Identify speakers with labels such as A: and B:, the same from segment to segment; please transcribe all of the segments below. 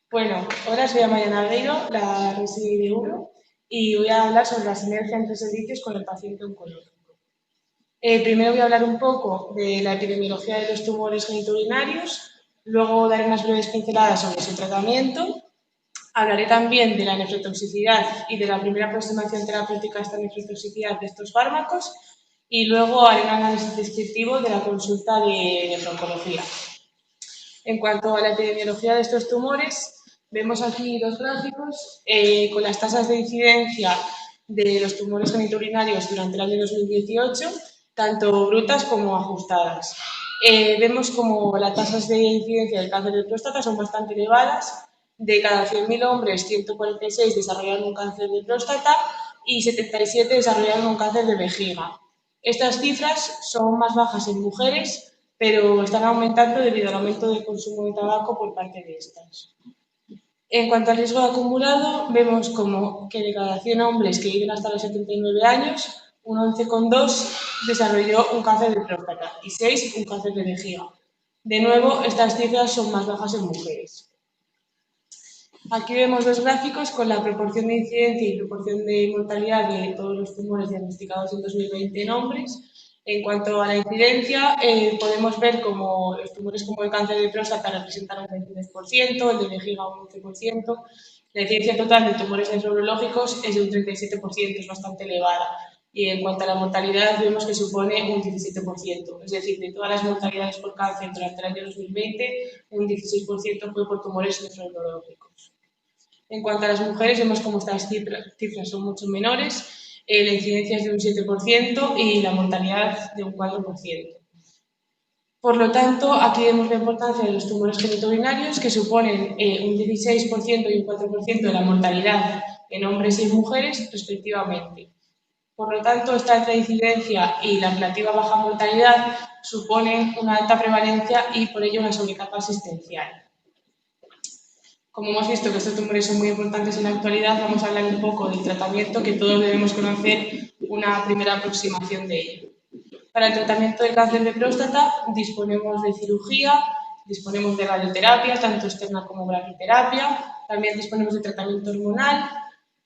A: Bueno, ahora soy Amaya Naveiro, la residente de Uro, y voy a hablar sobre la sinergia entre servicios con el paciente oncológico. Primero voy a hablar un poco de la epidemiología de los tumores genitourinarios, luego daré unas breves pinceladas sobre su tratamiento, hablaré también de la nefrotoxicidad y de la primera aproximación terapéutica a esta nefrotoxicidad de estos fármacos, y luego haré un análisis descriptivo de la consulta de nefrooncología. En cuanto a la epidemiología de estos tumores, vemos aquí dos gráficos con las tasas de incidencia de los tumores genitourinarios durante el año 2018, tanto brutas como ajustadas. Vemos como las tasas de incidencia del cáncer de próstata son bastante elevadas. De cada 100.000 hombres, 146 desarrollaron un cáncer de próstata y 77 desarrollaron un cáncer de vejiga. Estas cifras son más bajas en mujeres, pero están aumentando debido al aumento del consumo de tabaco por parte de estas. En cuanto al riesgo acumulado, vemos como que de cada 100 hombres que viven hasta los 79 años, un 11,2 desarrolló un cáncer de próstata y 6 un cáncer de vejiga. De nuevo, estas cifras son más bajas en mujeres. Aquí vemos dos gráficos con la proporción de incidencia y proporción de mortalidad de todos los tumores diagnosticados en 2020 en hombres. En cuanto a la incidencia, podemos ver como los tumores como el cáncer de próstata representan un 23%, el de vejiga un 11%. La incidencia total de tumores nefrológicos es de un 37%, es bastante elevada. Y en cuanto a la mortalidad, vemos que supone un 17%. Es decir, de todas las mortalidades por cáncer durante el año 2020, un 16% fue por tumores nefrológicos. En cuanto a las mujeres, vemos como estas cifras son mucho menores, la incidencia es de un 7% y la mortalidad de un 4%. Por lo tanto, aquí vemos la importancia de los tumores genitourinarios, que suponen un 16% y un 4% de la mortalidad en hombres y en mujeres, respectivamente. Por lo tanto, esta alta incidencia y la relativa baja mortalidad suponen una alta prevalencia y, por ello, una sobrecarga asistencial. Como hemos visto que estos tumores son muy importantes en la actualidad, vamos a hablar un poco del tratamiento, que todos debemos conocer una primera aproximación de ello. Para el tratamiento del cáncer de próstata disponemos de cirugía, disponemos de radioterapia, tanto externa como brachyterapia, también disponemos de tratamiento hormonal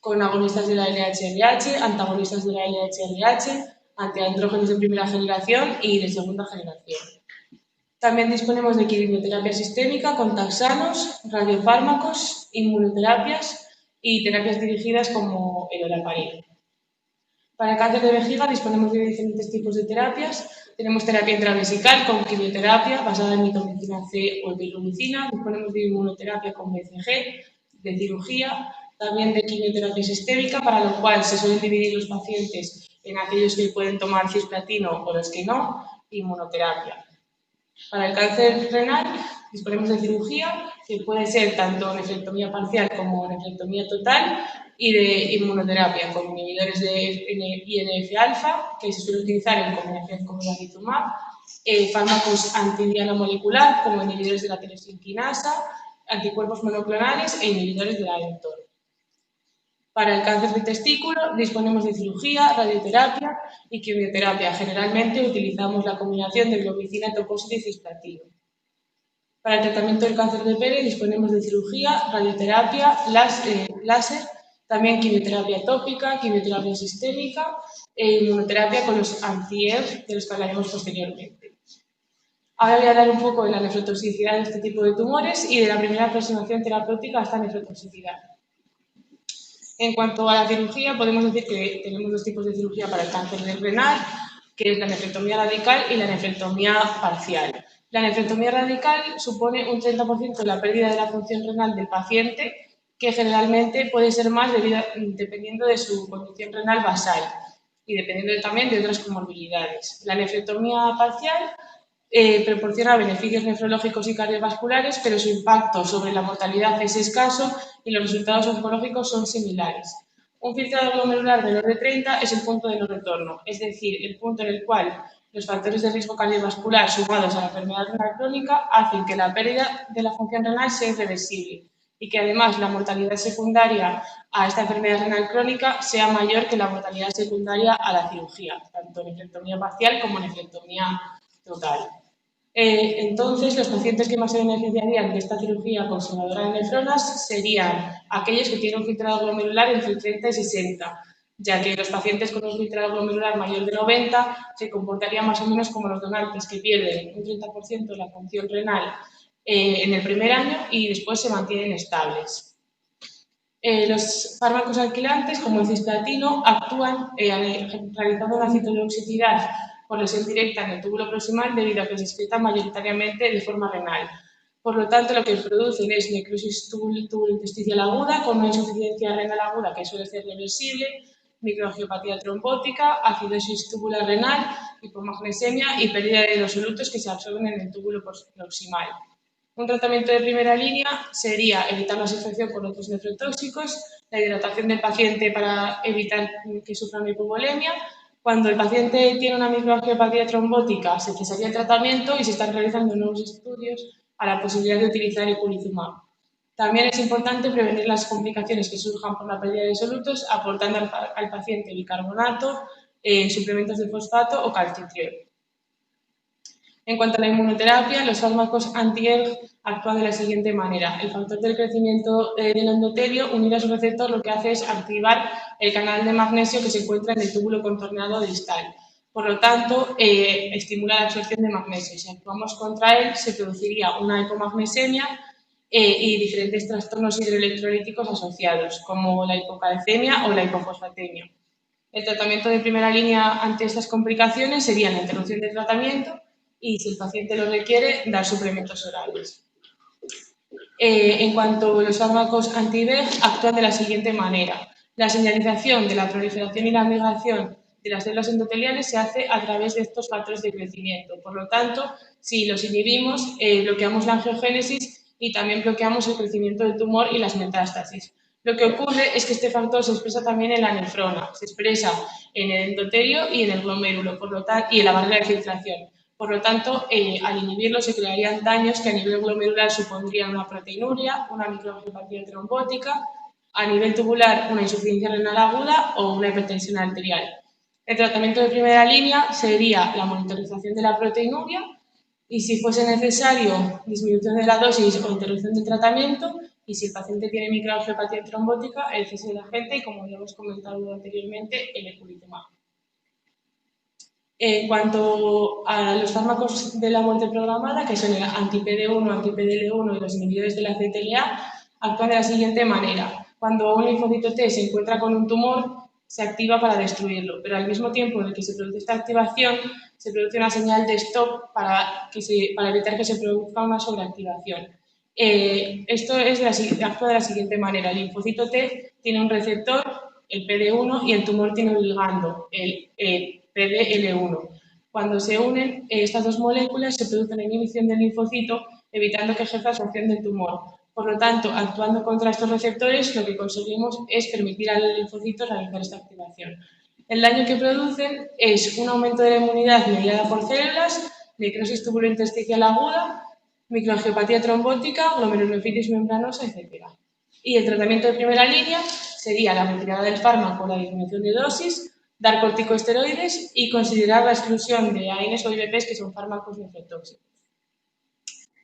A: con agonistas de la LHRH, antagonistas de la LHRH, antiandrógenos de primera generación y de segunda generación. También disponemos de quimioterapia sistémica con taxanos, radiofármacos, inmunoterapias y terapias dirigidas como el olaparib. Para el cáncer de vejiga disponemos de diferentes tipos de terapias. Tenemos terapia intravesical con quimioterapia basada en mitomicina C o epilumicina. Disponemos de inmunoterapia con BCG, de cirugía, también de quimioterapia sistémica, para lo cual se suelen dividir los pacientes en aquellos que pueden tomar cisplatino o los que no, inmunoterapia. Para el cáncer renal disponemos de cirugía, que puede ser tanto nefrectomía parcial como nefrectomía total, y de inmunoterapia con inhibidores de INF-alfa, que se suele utilizar en combinación con bevacizumab, fármacos antidiana molecular, como inhibidores de la tirosinquinasa, anticuerpos monoclonales e inhibidores de la mTOR. Para el cáncer de testículo disponemos de cirugía, radioterapia y quimioterapia. Generalmente utilizamos la combinación de glomicina, etoposide y cisplatino. Para el tratamiento del cáncer de pene disponemos de cirugía, radioterapia, láser, también quimioterapia tópica, quimioterapia sistémica e inmunoterapia con los anti-ER, de los que hablaremos posteriormente. Ahora voy a hablar un poco de la nefrotoxicidad de este tipo de tumores y de la primera aproximación terapéutica a esta nefrotoxicidad. En cuanto a la cirugía, podemos decir que tenemos dos tipos de cirugía para el cáncer renal, que es la nefrectomía radical y la nefrectomía parcial. La nefrectomía radical supone un 30% de la pérdida de la función renal del paciente, que generalmente puede ser más dependiendo de su condición renal basal y dependiendo también de otras comorbilidades. La nefrectomía parcial proporciona beneficios nefrológicos y cardiovasculares, pero su impacto sobre la mortalidad es escaso y los resultados oncológicos son similares. Un filtrado glomerular menor de 30 es el punto de no retorno, es decir, el punto en el cual los factores de riesgo cardiovascular sumados a la enfermedad renal crónica hacen que la pérdida de la función renal sea irreversible y que además la mortalidad secundaria a esta enfermedad renal crónica sea mayor que la mortalidad secundaria a la cirugía, tanto nefrectomía parcial como nefrectomía total. Entonces, los pacientes que más se beneficiarían de esta cirugía conservadora de nefronas serían aquellos que tienen un filtrado glomerular entre 30 y 60, ya que los pacientes con un filtrado glomerular mayor de 90 se comportarían más o menos como los donantes, que pierden un 30% de la función renal en el primer año y después se mantienen estables. Los fármacos alquilantes, como el cisplatino, actúan realizando una citotoxicidad por lesión directa en el túbulo proximal debido a que se excretan mayoritariamente de forma renal. Por lo tanto, lo que producen es necrosis túbulo intersticial aguda con una insuficiencia renal aguda que suele ser reversible, microangiopatía trombótica, acidosis tubular renal, hipomagnesemia y pérdida de los solutos que se absorben en el túbulo proximal. Un tratamiento de primera línea sería evitar la asociación con otros nefrotóxicos, la hidratación del paciente para evitar que sufra una hipovolemia. Cuando el paciente tiene una microangiopatía trombótica, se cesaría el tratamiento y se están realizando nuevos estudios a la posibilidad de utilizar eculizumab. También es importante prevenir las complicaciones que surjan por la pérdida de solutos, aportando al paciente bicarbonato, suplementos de fosfato o calcitriol. En cuanto a la inmunoterapia, los fármacos anti-ERG actúan de la siguiente manera. El factor del crecimiento del endotelio, unido a su receptor, lo que hace es activar el canal de magnesio que se encuentra en el túbulo contorneado distal. Por lo tanto, estimula la absorción de magnesio. Si actuamos contra él, se produciría una hipomagnesemia y diferentes trastornos hidroelectrolíticos asociados, como la hipocalcemia o la hipofosfatemia. El tratamiento de primera línea ante estas complicaciones sería la interrupción del tratamiento y, si el paciente lo requiere, dar suplementos orales. En cuanto a los fármacos anti-VEGF, actúan de la siguiente manera. La señalización de la proliferación y la migración de las células endoteliales se hace a través de estos factores de crecimiento. Por lo tanto, si los inhibimos, bloqueamos la angiogénesis y también bloqueamos el crecimiento del tumor y las metástasis. Lo que ocurre es que este factor se expresa también en la nefrona, se expresa en el endotelio y en el glomérulo, y en la barrera de filtración. Por lo tanto, al inhibirlo se crearían daños que a nivel glomerular supondrían una proteinuria, una microangiopatía trombótica, a nivel tubular una insuficiencia renal aguda o una hipertensión arterial. El tratamiento de primera línea sería la monitorización de la proteinuria y, si fuese necesario, disminución de la dosis o interrupción del tratamiento, y si el paciente tiene microangiopatía trombótica, el cese del agente y, como ya hemos comentado anteriormente, el eculizumab. En cuanto a los fármacos de la muerte programada, que son el anti-PD1, anti-PDL1 y los inhibidores de la CTLA, actúan de la siguiente manera. Cuando un linfocito T se encuentra con un tumor, se activa para destruirlo, pero al mismo tiempo en el que se produce esta activación, se produce una señal de stop para evitar que se produzca una sobreactivación. Esto actúa de la siguiente manera. El linfocito T tiene un receptor, el PD1, y el tumor tiene un ligando, el PDL1. Cuando se unen estas dos moléculas, se produce una inhibición del linfocito, evitando que ejerza su acción del tumor. Por lo tanto, actuando contra estos receptores, lo que conseguimos es permitir al linfocito realizar esta activación. El daño que producen es un aumento de la inmunidad mediada por células, necrosis tubulointersticial aguda, microangiopatía trombótica, glomerulonefritis membranosa, etc. Y el tratamiento de primera línea sería la retirada del fármaco, la disminución de dosis, dar corticosteroides y considerar la exclusión de AINES o IVPs, que son fármacos nefrotóxicos.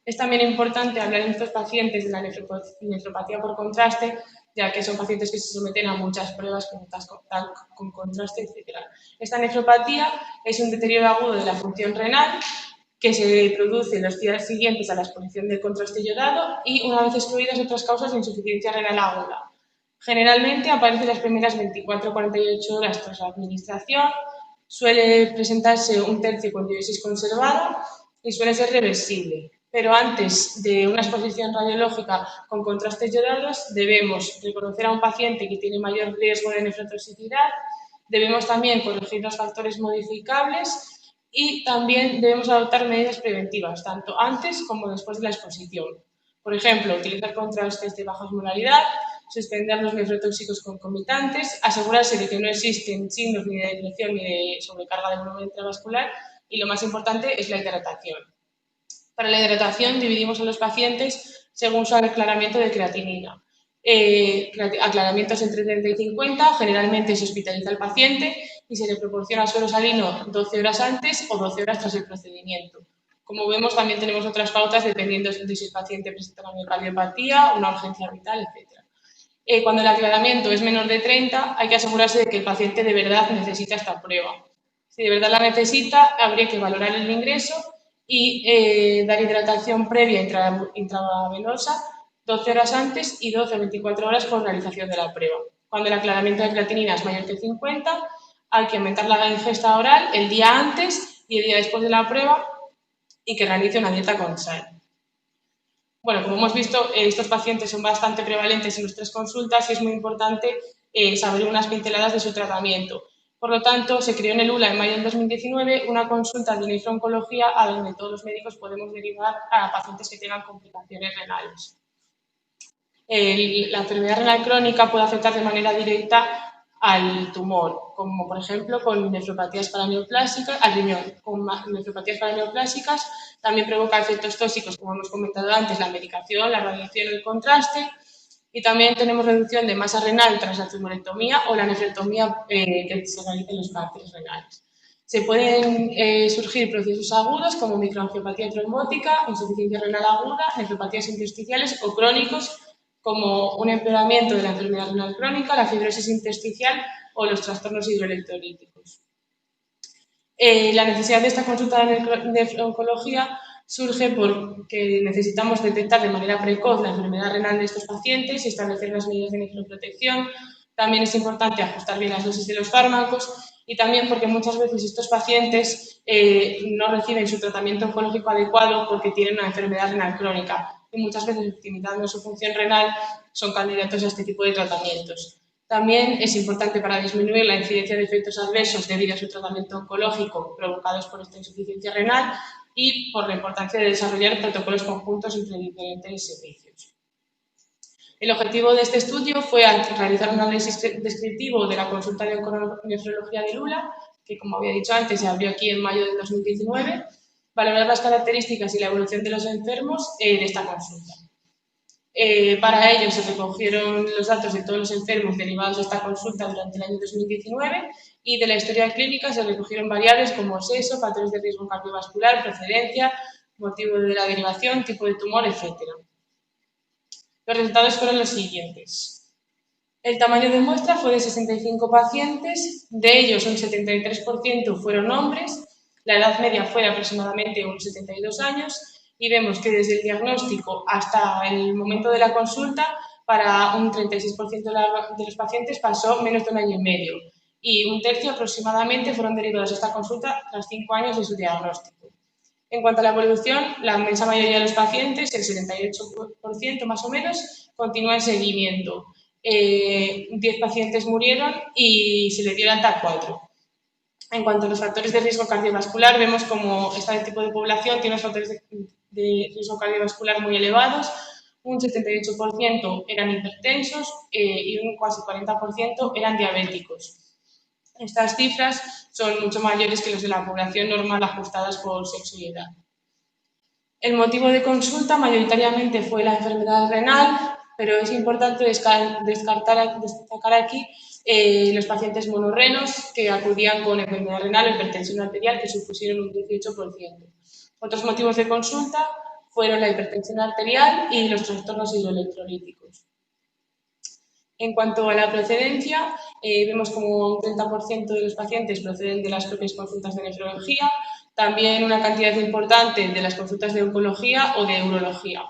A: Es también importante hablar en estos pacientes de la nefropatía por contraste, ya que son pacientes que se someten a muchas pruebas con contraste, etc. Esta nefropatía es un deterioro agudo de la función renal que se produce en los días siguientes a la exposición del contraste iodado y, una vez excluidas otras causas de insuficiencia renal aguda. Generalmente aparece las primeras 24 o 48 horas tras la administración, suele presentarse un tercio con diuresis conservada y suele ser reversible. Pero antes de una exposición radiológica con contrastes iodados, debemos reconocer a un paciente que tiene mayor riesgo de nefrotoxicidad, debemos también corregir los factores modificables y también debemos adoptar medidas preventivas, tanto antes como después de la exposición. Por ejemplo, utilizar contrastes de baja osmolaridad, suspender los nefrotóxicos concomitantes, asegurarse de que no existen signos ni de depresión ni de sobrecarga del volumen intravascular, y lo más importante es la hidratación. Para la hidratación dividimos a los pacientes según su aclaramiento de creatinina. Aclaramientos entre 30 y 50, generalmente se hospitaliza al paciente y se le proporciona suero salino 12 horas antes o 12 horas tras el procedimiento. Como vemos, también tenemos otras pautas dependiendo de si el paciente presenta una miocardiopatía, una urgencia vital, etc. Cuando el aclaramiento es menor de 30, hay que asegurarse de que el paciente de verdad necesita esta prueba. Si de verdad la necesita, habría que valorar el ingreso y dar hidratación previa intravenosa 12 horas antes y 12 o 24 horas por realización de la prueba. Cuando el aclaramiento de creatinina es mayor que 50, hay que aumentar la ingesta oral el día antes y el día después de la prueba y que realice una dieta con sal. Bueno, como hemos visto, estos pacientes son bastante prevalentes en nuestras consultas y es muy importante saber unas pinceladas de su tratamiento. Por lo tanto, se creó en el ULA en mayo del 2019 una consulta de nefrooncología a donde todos los médicos podemos derivar a pacientes que tengan complicaciones renales. La enfermedad renal crónica puede afectar de manera directa al tumor, como por ejemplo con nefropatías paraneoplásicas, al riñón, con nefropatías paraneoplásicas, también provoca efectos tóxicos, como hemos comentado antes, la medicación, la radiación o el contraste, y también tenemos reducción de masa renal tras la tumorectomía o la nefrectomía que se realiza en los cánceres renales. Se pueden surgir procesos agudos como microangiopatía trombótica, insuficiencia renal aguda, nefropatías intersticiales o crónicos como un empeoramiento de la enfermedad renal crónica, la fibrosis intersticial o los trastornos hidroelectrolíticos. La necesidad de esta consulta de oncología surge porque necesitamos detectar de manera precoz la enfermedad renal de estos pacientes y establecer las medidas de nefroprotección. También es importante ajustar bien las dosis de los fármacos y también porque muchas veces estos pacientes no reciben su tratamiento oncológico adecuado porque tienen una enfermedad renal crónica y muchas veces, optimizando su función renal, son candidatos a este tipo de tratamientos. También es importante para disminuir la incidencia de efectos adversos debido a su tratamiento oncológico provocados por esta insuficiencia renal y por la importancia de desarrollar protocolos conjuntos entre diferentes servicios. El objetivo de este estudio fue realizar un análisis descriptivo de la consulta de onconefrología de Lula, que como había dicho antes se abrió aquí en mayo de 2019, valorar las características y la evolución de los enfermos de esta consulta. Para ello se recogieron los datos de todos los enfermos derivados de esta consulta durante el año 2019 y de la historia clínica se recogieron variables como sexo, patrones de riesgo cardiovascular, procedencia, motivo de la derivación, tipo de tumor, etc. Los resultados fueron los siguientes. El tamaño de muestra fue de 65 pacientes, de ellos un 73% fueron hombres, la edad media fue de aproximadamente unos 72 años y vemos que desde el diagnóstico hasta el momento de la consulta, para un 36% de los pacientes pasó menos de un año y medio y un tercio aproximadamente fueron derivados a esta consulta tras 5 años de su diagnóstico. En cuanto a la evolución, la inmensa mayoría de los pacientes, el 78% más o menos, continúa en seguimiento. 10 pacientes murieron y se le dio el alta a 4. En cuanto a los factores de riesgo cardiovascular, vemos como este tipo de población tiene unos factores de riesgo cardiovascular muy elevados. Un 78% eran hipertensos y un casi 40% eran diabéticos. Estas cifras son mucho mayores que los de la población normal ajustadas por sexo y edad. El motivo de consulta mayoritariamente fue la enfermedad renal, pero es importante destacar aquí los pacientes monorrenos que acudían con enfermedad renal o hipertensión arterial, que supusieron un 18%. Otros motivos de consulta fueron la hipertensión arterial y los trastornos hidroelectrolíticos. En cuanto a la procedencia, vemos como un 30% de los pacientes proceden de las propias consultas de nefrología, también una cantidad importante de las consultas de oncología o de urología.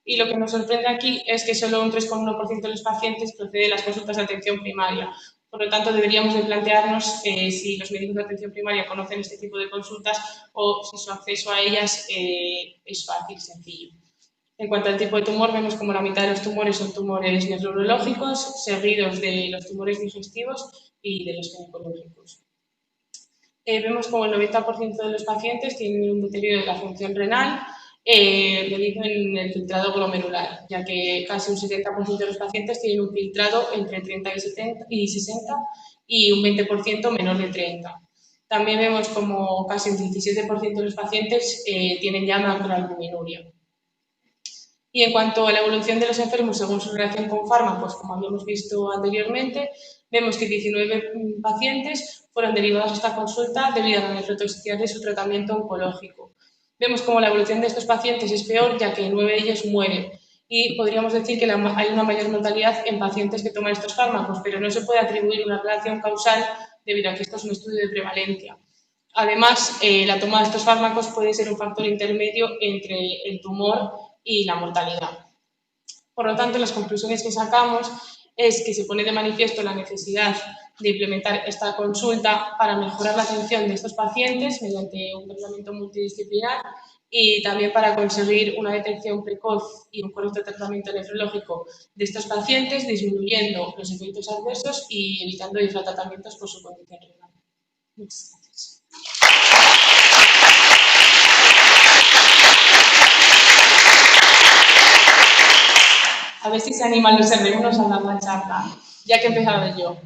A: Y lo que nos sorprende aquí es que solo un 3,1% de los pacientes procede de las consultas de atención primaria. Por lo tanto, deberíamos de plantearnos si los médicos de atención primaria conocen este tipo de consultas o si su acceso a ellas es fácil, sencillo. En cuanto al tipo de tumor, vemos como la mitad de los tumores son tumores nefrológicos, seguidos de los tumores digestivos y de los ginecológicos. Vemos como el 90% de los pacientes tienen un deterioro de la función renal debido en el filtrado glomerular, ya que casi un 70% de los pacientes tienen un filtrado entre 30 y 60 y un 20% menor de 30. También vemos como casi un 17% de los pacientes tienen ya macroalbuminuria. Y en cuanto a la evolución de los enfermos según su relación con fármacos, como habíamos visto anteriormente, vemos que 19 pacientes fueron derivados a esta consulta debido a la nefrotoxicidad de su tratamiento oncológico. Vemos como la evolución de estos pacientes es peor, ya que 9 de ellos mueren. Y podríamos decir que hay una mayor mortalidad en pacientes que toman estos fármacos, pero no se puede atribuir una relación causal debido a que esto es un estudio de prevalencia. Además, la toma de estos fármacos puede ser un factor intermedio entre el tumor y la mortalidad. Por lo tanto, las conclusiones que sacamos es que se pone de manifiesto la necesidad de implementar esta consulta para mejorar la atención de estos pacientes mediante un tratamiento multidisciplinar y también para conseguir una detección precoz y un correcto tratamiento nefrológico de estos pacientes, disminuyendo los efectos adversos y evitando infratratamientos por su condición renal. Muchas gracias. A ver si se animan los R1 a dar la charla, ya que he empezado yo.